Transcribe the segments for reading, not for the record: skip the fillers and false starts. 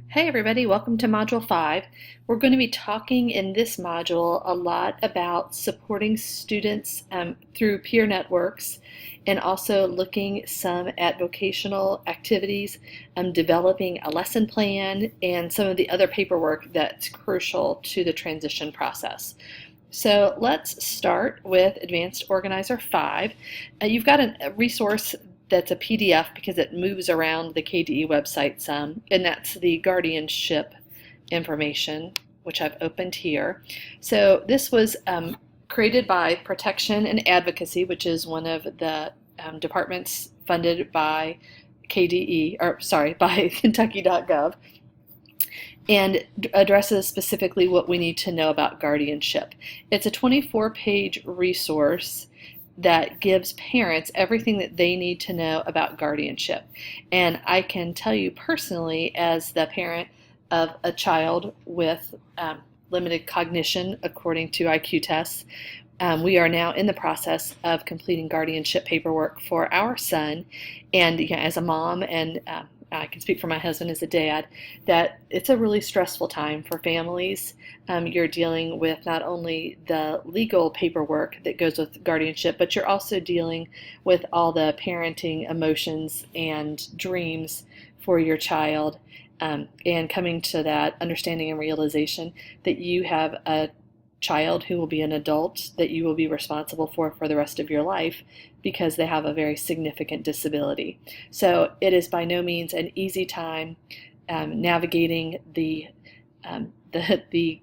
Hey everybody, welcome to Module 5. We're going to be talking in this module a lot about supporting students through peer networks and also looking some at vocational activities, developing a lesson plan, and some of the other paperwork that's crucial to the transition process. So let's start with Advanced Organizer 5. You've got a resource that's a PDF because it moves around the KDE website some, and that's the guardianship information, which I've opened here. So this was created by Protection and Advocacy, which is one of the departments funded by KDE, or sorry, by Kentucky.gov, and addresses specifically what we need to know about guardianship. It's a 24-page resource that gives parents everything that they need to know about guardianship. And I can tell you personally, as the parent of a child with limited cognition according to IQ tests, we are now in the process of completing guardianship paperwork for our son. And as a mom, and I can speak for my husband as a dad, that it's a really stressful time for families. You're dealing with not only the legal paperwork that goes with guardianship, but you're also dealing with all the parenting emotions and dreams for your child, and coming to that understanding and realization that you have a child who will be an adult that you will be responsible for the rest of your life because they have a very significant disability. So it is by no means an easy time navigating the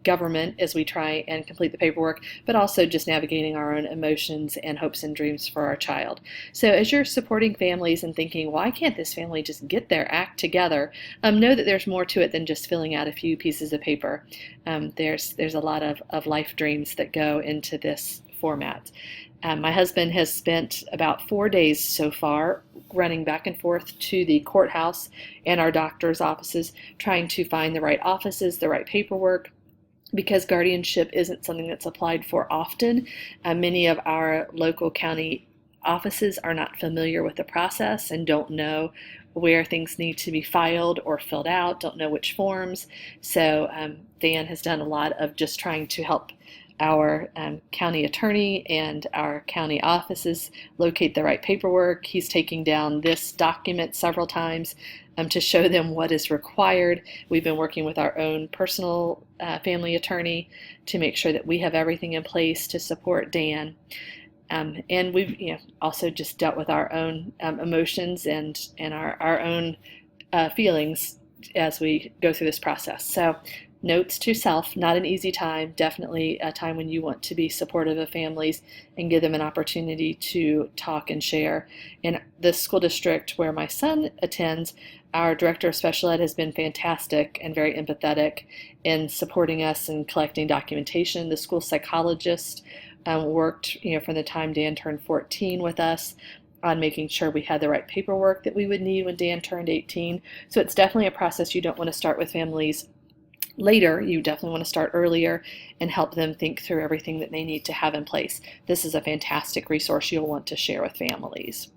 government as we try and complete the paperwork, but also just navigating our own emotions and hopes and dreams for our child. So as you're supporting families and thinking, why can't this family just get their act together, know that there's more to it than just filling out a few pieces of paper. There's a lot of life dreams that go into this format. My husband has spent about 4 days so far running back and forth to the courthouse and our doctor's offices, trying to find the right offices, the right paperwork, because guardianship isn't something that's applied for often. Many of our local county offices are not familiar with the process and don't know where things need to be filed or filled out, don't know which forms. So Dan has done a lot of just trying to help our county attorney and our county offices locate the right paperwork. He's taking down this document several times to show them what is required. We've been working with our own personal family attorney to make sure that we have everything in place to support Dan. And we've also just dealt with our own emotions and our own feelings as we go through this process. So notes to self, not an easy time, definitely a time when you want to be supportive of families and give them an opportunity to talk and share. In the school district where my son attends, our director of special ed has been fantastic and very empathetic in supporting us and collecting documentation. The school psychologist worked from the time Dan turned 14 with us on making sure we had the right paperwork that we would need when Dan turned 18. So it's definitely a process you don't want to start with families later. You definitely want to start earlier and help them think through everything that they need to have in place. This is a fantastic resource you'll want to share with families.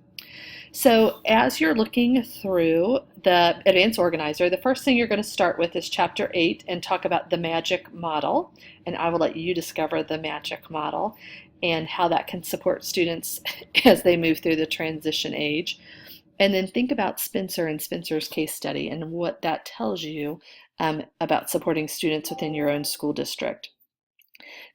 So as you're looking through the Advanced Organizer, the first thing you're going to start with is Chapter 8 and talk about the magic model. And I will let you discover the magic model and how that can support students as they move through the transition age. And then think about Spencer and Spencer's case study and what that tells you about supporting students within your own school district.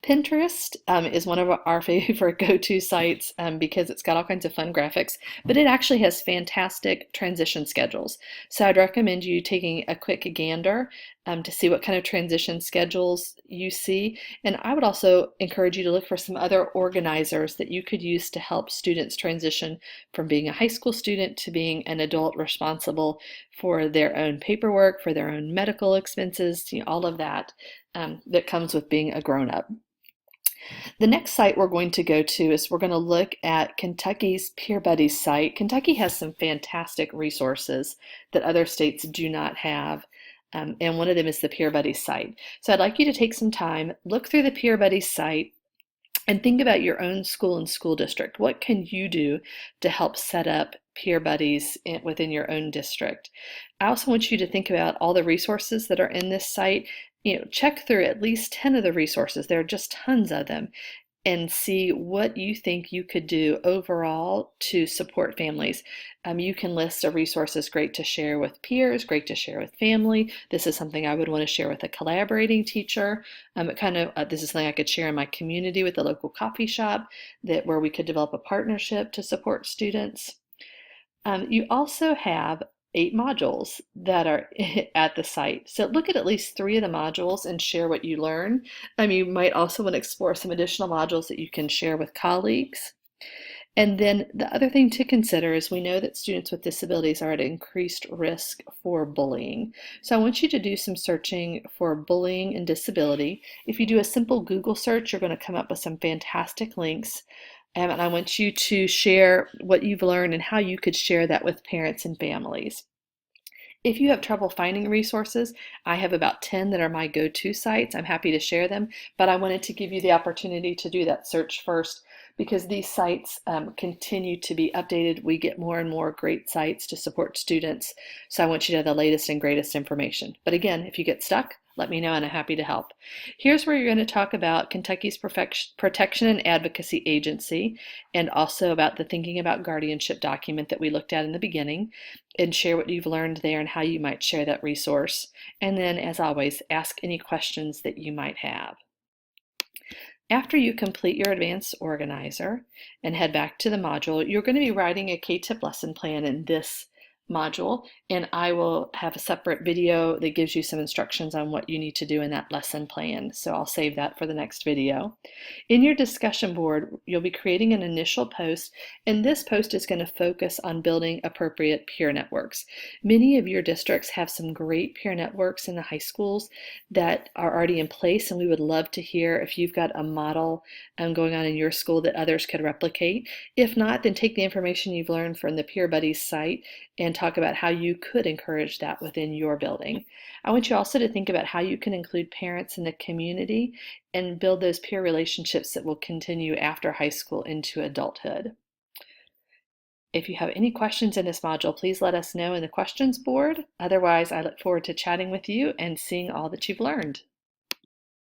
Pinterest is one of our favorite go-to sites because it's got all kinds of fun graphics, but it actually has fantastic transition schedules. So I'd recommend you taking a quick gander to see what kind of transition schedules you see. And I would also encourage you to look for some other organizers that you could use to help students transition from being a high school student to being an adult responsible for their own paperwork, for their own medical expenses, all of that that comes with being a grown-up. The next site we're going to go to is we're going to look at Kentucky's Peer Buddies site. Kentucky has some fantastic resources that other states do not have. And one of them is the Peer Buddies site. So I'd like you to take some time, look through the Peer Buddies site, And think about your own school and school district. What can you do to help set up peer buddies within your own district? I also want you to think about all the resources that are in this site. Check through at least 10 of the resources. There are just tons of them, and see what you think you could do overall to support families. You can list a resource as great to share with peers, great to share with family. This is something I would want to share with a collaborating teacher. This is something I could share in my community with a local coffee shop where we could develop a partnership to support students. You also have 8 modules that are at the site. So look at least 3 of the modules and share what you learn. You might also want to explore some additional modules that you can share with colleagues. And then the other thing to consider is we know that students with disabilities are at increased risk for bullying. So I want you to do some searching for bullying and disability. If you do a simple Google search, you're going to come up with some fantastic links. And I want you to share what you've learned and how you could share that with parents and families. If you have trouble finding resources, I have about 10 that are my go-to sites. I'm happy to share them, but I wanted to give you the opportunity to do that search first because these sites continue to be updated. We get more and more great sites to support students, so I want you to have the latest and greatest information. But again, if you get stuck, let me know and I'm happy to help. Here's where you're going to talk about Kentucky's Protection and Advocacy Agency and also about the Thinking About Guardianship document that we looked at in the beginning, and share what you've learned there and how you might share that resource. And then, as always, ask any questions that you might have. After you complete your advanced organizer and head back to the module, you're going to be writing a K-TIP lesson plan in this module, and I will have a separate video that gives you some instructions on what you need to do in that lesson plan. So I'll save that for the next video. In your discussion board, you'll be creating an initial post, and this post is going to focus on building appropriate peer networks. Many of your districts have some great peer networks in the high schools that are already in place, and we would love to hear if you've got a model going on in your school that others could replicate. If not, then take the information you've learned from the Peer Buddies site and talk about how you could encourage that within your building. I want you also to think about how you can include parents in the community and build those peer relationships that will continue after high school into adulthood. If you have any questions in this module, please let us know in the questions board. Otherwise, I look forward to chatting with you and seeing all that you've learned.